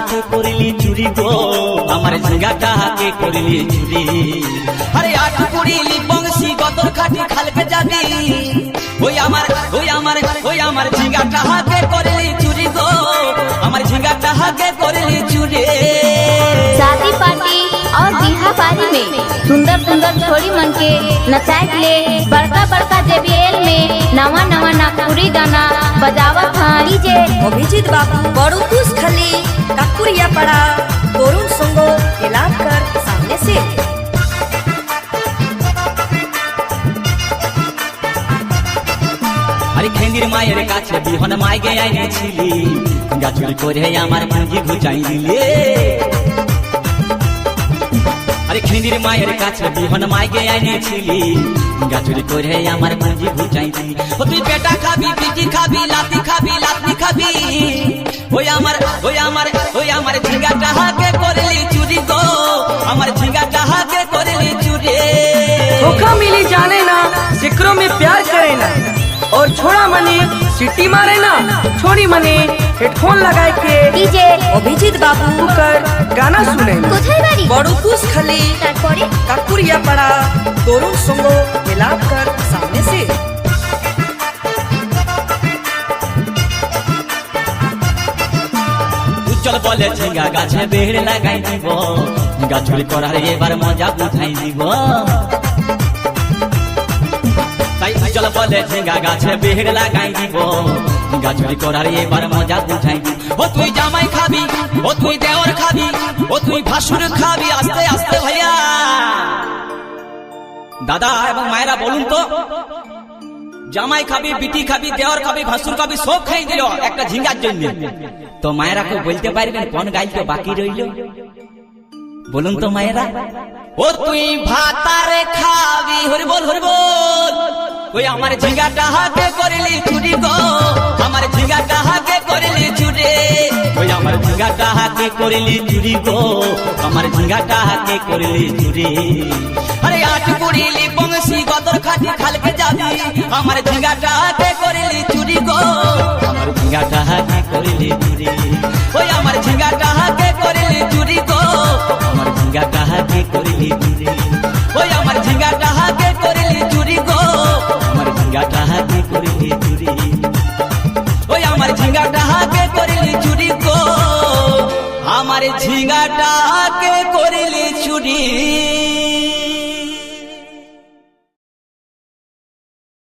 के करली चुरी गो আমার ঝিঙ্গাটা के करली चुरी আরে আট কুড়িলি বংশী গতর খাটি খালকে যাবি ওই আমার ঝিঙ্গাটা के करली चुरी गो আমার ঝিঙ্গাটা के करली चुरी। शादी पार्टी और बिहा पारी में सुंदर सुंदर छोरी मन के नचाए ले बड़का बड़का जेबीएल में नवा नवा नागपुरी गाना बजावत हैं डीजे अभिजीत बाबू बड़ू खुश खली काकुरिया पड़ा तोरुण संगो एलान कर सामने से। আরে খেন্দির মায়ের কাছে বিহন মাইগে আইনেছিলি গাছুরি করে আমার পুঁজি ঘুচাই দিলে আরে খেন্দির মায়ের কাছে বিহন মাইগে আইনেছিলি গাছুরি করে আমার পুঁজি ঘুচাই দিলি ও তুই পেটা খাবি পিটি খাবি লাতি খাবি ওই আমার ঝিঙ্গাটা के करली चुरी गो আমার ঝিঙ্গাটা के करली चुरी। धोखा मिली जाने ना जिक्रों में प्यार करे ना और छोड़ा मने सिटी मारे ना छोड़ी मने हेडफोन लगाए के डीजे अभिजीत बाबू कर गाना सुने কোথায় বাড়ি बड़ू खुश खली তারপরে काकुरिया पड़ा तोरुण संगो एलान कर सामने से। উজ্জ্বল বলে ঝিঙ্গা গাছে বেড় লাগাই দিব গাছুরি করার এবার মজা বুঝাই দিব তাই উজ্জ্বল বলে ঝিঙ্গা গাছে বেড় লাগাই দিব গাছুরি করার এবার মজা বুঝাই দিব ও তুই জামাই খাবি ও তুই দেওর খাবি ও তুই ভাসুর খাবি আস্তে আস্তে ভাইয়া দাদা এবং মায়েরা বলুন তো জামাই খাবি বিটি খাবি দেওর খাবি ভাসুর খাবি সব খাই দিল একটা ঝিঙ্গার জন্য তো মায়েরা কেউ বলতে পারবেন কোন গাইতে বাকি রইল বলুন তো মায়েরা ও তুই ভাতারে খাবি হরিবল ওই আমার ঝিঙ্গাটা के करली चुरी गो আমার ঝিঙ্গাটা के करली चुरी ওই আমার ঝিঙ্গাটা के करली चुरी गो আমার ঝিঙ্গাটা के करली चुरी আরে আট কুড়িলি বংশী গতর খাটি খালকে যাবি আমার ঝিঙ্গাটা के करली चुरी गो আমার ঝিঙ্গাটা के करली चुरी ওই আমার ঝিঙ্গাটা के करली चुरी गो আমার ঝিঙ্গাটা के करली चुरी ওই আমার ঝিঙ্গাটা के करली चुरी गो আমার ঝিঙ্গাটা के करली चुरी ওই আমার ঝিঙ্গাটা के करली चुरी गो আমার ঝিঙ্গাটা के